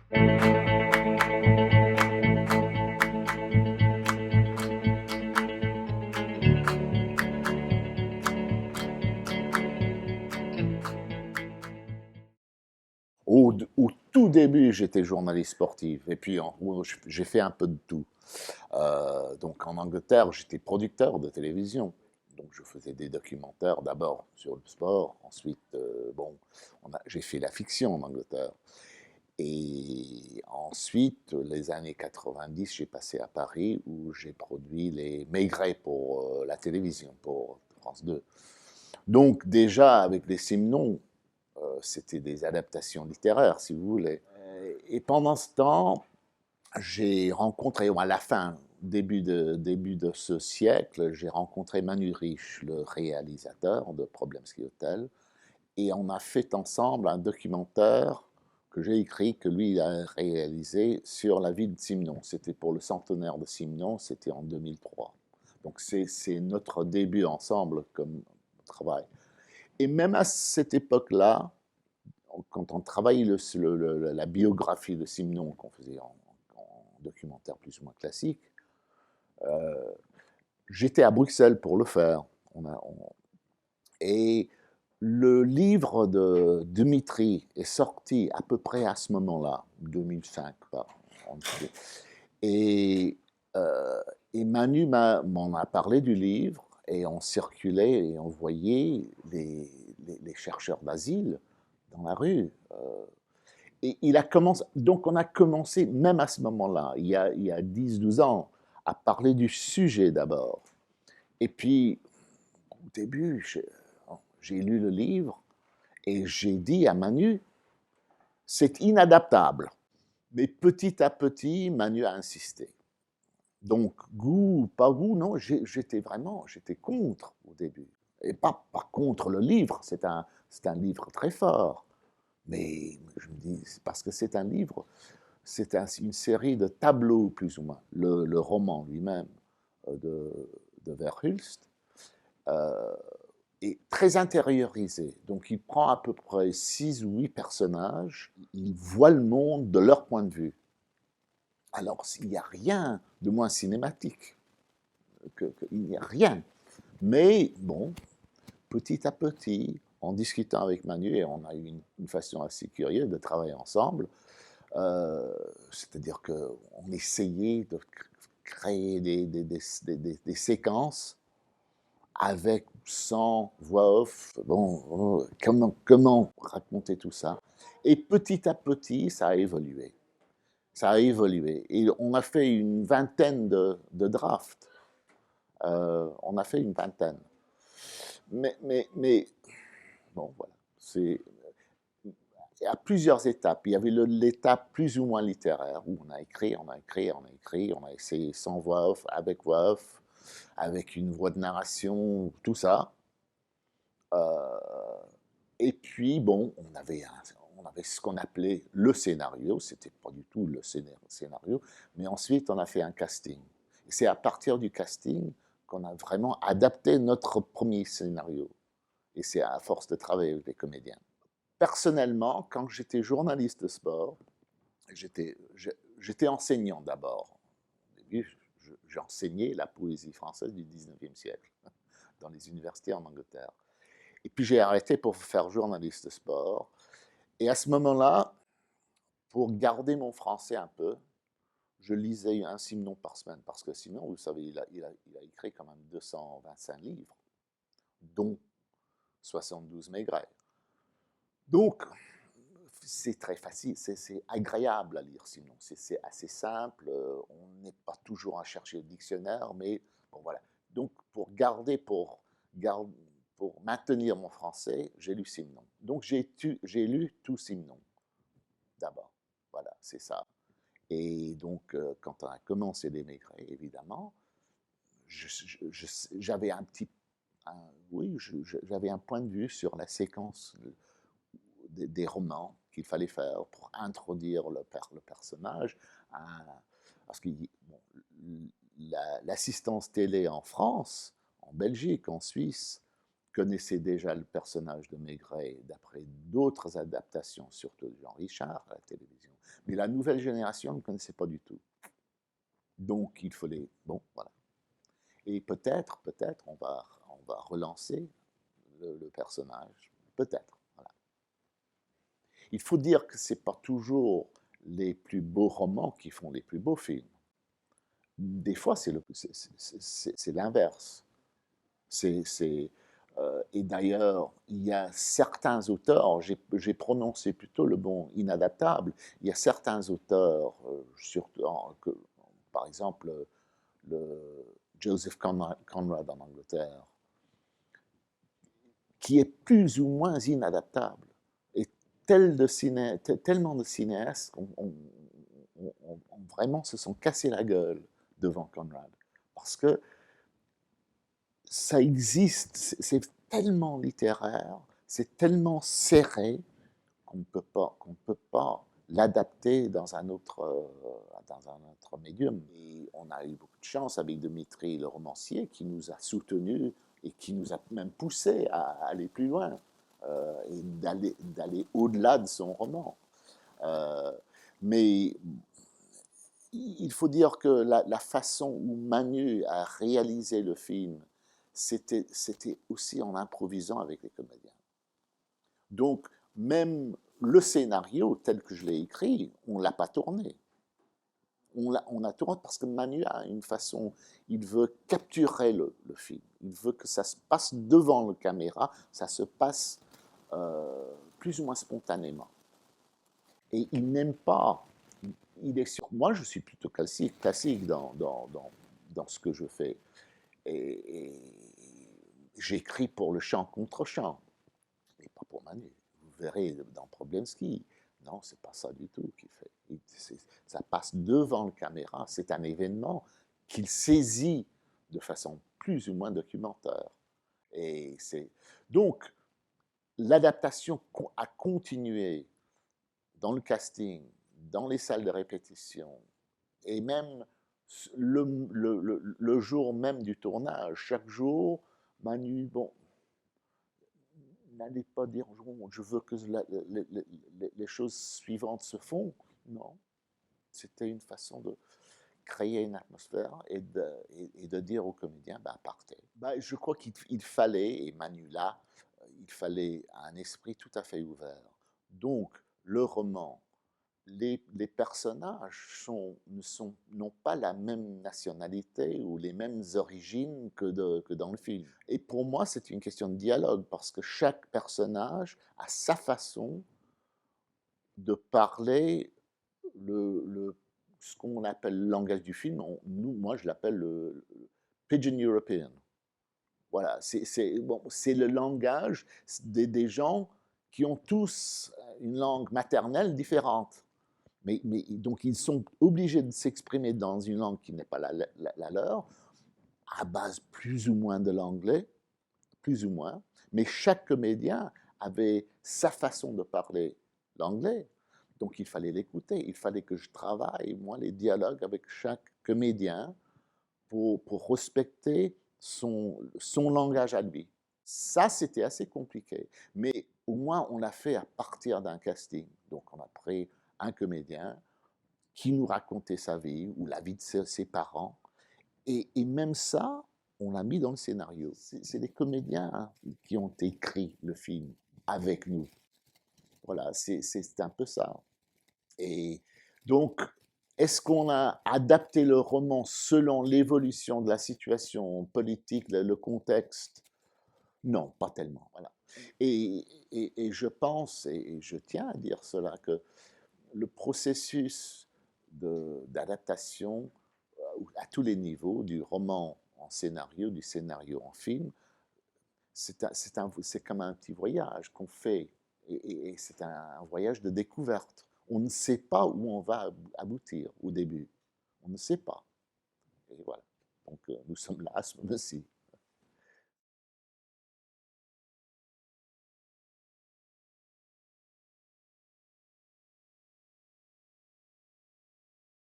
Au tout début, j'étais journaliste sportif. Et puis, j'ai fait un peu de tout. Donc, en Angleterre, j'étais producteur de télévision. Donc, je faisais des documentaires d'abord sur le sport. Ensuite, bon, j'ai fait la fiction en Angleterre. Et ensuite, les années 90, j'ai passé à Paris où j'ai produit les Maigret pour la télévision, pour France 2. Donc, déjà, avec les Simons, c'était des adaptations littéraires, si vous voulez. Et pendant ce temps, j'ai rencontré, à la fin, début de ce siècle, j'ai rencontré Manu Riche, le réalisateur de Problemski Hotel, et on a fait ensemble un documentaire que j'ai écrit, que lui a réalisé sur la vie de Simon. C'était pour le centenaire de Simon, c'était en 2003. Donc c'est notre début ensemble comme travail. Et même à cette époque-là, quand on travaillait la biographie de Simon, qu'on faisait en documentaire plus ou moins classique, euh, j'étais à Bruxelles pour le faire. Et le livre de Dimitri est sorti à peu près à ce moment-là, 2005. Et, euh, et Manu m'en a parlé du livre, et on circulait et on voyait les chercheurs d'asile dans la rue. Et il a commencé, donc on a commencé, même à ce moment-là, il y a 10-12 ans, à parler du sujet d'abord. Et puis, au début, j'ai lu le livre et j'ai dit à Manu, c'est inadaptable. Mais petit à petit, Manu a insisté. Donc, goût, pas goût, non, j'étais contre au début. Et pas contre le livre, c'est un livre très fort. Mais je me dis, c'est parce que c'est un livre, une série de tableaux, plus ou moins. Le roman lui-même de Verhulst euh, est très intériorisé. Donc il prend à peu près 6 ou 8 personnages, il voit le monde de leur point de vue. Alors il n'y a rien de moins cinématique, il n'y a rien. Mais bon, petit à petit, en discutant avec Manu, et on a eu une façon assez curieuse de travailler ensemble, c'est-à-dire qu'on essayait de créer des séquences avec, sans voix off, bon, comment raconter tout ça. Et petit à petit, ça a évolué. Ça a évolué. Et on a fait une vingtaine de drafts. On a fait une vingtaine. Mais bon, voilà. Il y a plusieurs étapes. Il y avait l'étape plus ou moins littéraire, où on a écrit, on a écrit, on a écrit, on a essayé sans voix off, avec une voix de narration, tout ça. Euh, et puis, bon, on avait ce qu'on appelait le scénario, c'était pas du tout le scénario, mais ensuite on a fait un casting. Et c'est à partir du casting qu'on a vraiment adapté notre premier scénario. Et c'est à force de travailler avec les comédiens. Personnellement, quand j'étais journaliste de sport, j'étais enseignant d'abord. Au début, j'enseignais la poésie française du 19e siècle dans les universités en Angleterre. Et puis j'ai arrêté pour faire journaliste de sport. Et à ce moment-là, pour garder mon français un peu, je lisais un Simon par semaine. Parce que sinon, vous savez, il a écrit quand même 225 livres, dont 72 Maigret. Donc, c'est très facile, c'est agréable à lire sinon. C'est assez simple, on n'est pas toujours à chercher le dictionnaire, mais bon voilà. Donc pour maintenir mon français, j'ai lu Simon. Donc j'ai lu tout Simon d'abord. Voilà, c'est ça. Et donc quand on a commencé les Maigret, évidemment, j'avais oui, j'avais un point de vue sur la séquence des romans qu'il fallait faire pour introduire le personnage. Parce que bon, l'assistance télé en France, en Belgique, en Suisse, connaissait déjà le personnage de Maigret d'après d'autres adaptations, surtout de Jean Richard à la télévision. Mais la nouvelle génération ne connaissait pas du tout. Donc il fallait, bon, voilà. Et peut-être, on va relancer le personnage, peut-être. Voilà. Il faut dire que ce n'est pas toujours les plus beaux romans qui font les plus beaux films. Des fois, c'est l'inverse. Et d'ailleurs, il y a certains auteurs, j'ai prononcé plutôt le bon inadaptable, il y a certains auteurs, par exemple le Joseph Conrad en Angleterre, qui est plus ou moins inadaptable. Et tellement de cinéastes vraiment se sont cassés la gueule devant Conrad. Parce que ça existe, c'est tellement littéraire, c'est tellement serré qu'on ne peut pas l'adapter dans un autre médium. Et on a eu beaucoup de chance avec Dimitri, le romancier, qui nous a soutenus et qui nous a même poussé à aller plus loin et d'aller au-delà de son roman. Mais il faut dire que la façon où Manu a réalisé le film, c'était aussi en improvisant avec les comédiens. Donc, même le scénario tel que je l'ai écrit, on ne l'a pas tourné. On a tourné parce que Manu a une façon, il veut capturer le film. Il veut que ça se passe devant la caméra, ça se passe plus ou moins spontanément. Et il n'aime pas, il est sur moi, je suis plutôt classique dans ce que je fais. Et j'écris pour le chant contre chant, mais pas pour Manu. Vous verrez dans Problemski, non, c'est pas ça du tout qu'il fait. Ça passe devant la caméra, c'est un événement qu'il saisit de façon plus ou moins documentaire. Et donc, l'adaptation a continué dans le casting, dans les salles de répétition, et même le jour même du tournage. Chaque jour, Manu, bon, n'allez pas dire je veux que les choses suivantes se font. Non. C'était une façon de créer une atmosphère et de dire aux comédiens, ben, partez. Ben, je crois qu'il fallait, et Manu là, il fallait un esprit tout à fait ouvert. Donc, le roman, les personnages n'ont pas la même nationalité ou les mêmes origines que dans le film. Et pour moi, c'est une question de dialogue, parce que chaque personnage a sa façon de parler ce qu'on appelle le langage du film. Moi, je l'appelle le Pidgin European. Voilà, c'est le langage des gens qui ont tous une langue maternelle différente. Mais donc, ils sont obligés de s'exprimer dans une langue qui n'est pas la leur, à base plus ou moins de l'anglais, plus ou moins. Mais chaque comédien avait sa façon de parler l'anglais. Donc, il fallait l'écouter. Il fallait que je travaille, moi, les dialogues avec chaque comédien pour respecter son langage à lui. Ça, c'était assez compliqué. Mais au moins, on l'a fait à partir d'un casting. Donc, on a pris un comédien qui nous racontait sa vie ou la vie de ses parents. Et même ça, on l'a mis dans le scénario. C'est les comédiens qui ont écrit le film avec nous. Voilà, c'est un peu ça. Et donc, est-ce qu'on a adapté le roman selon l'évolution de la situation politique, le contexte? Non, pas tellement. Voilà. Et je pense, et je tiens à dire cela, que le processus d'adaptation à tous les niveaux, du roman en scénario, du scénario en film, c'est comme un petit voyage qu'on fait. Et c'est un voyage de découverte. On ne sait pas où on va aboutir au début. On ne sait pas. Et voilà. Donc nous sommes là à ce moment-ci.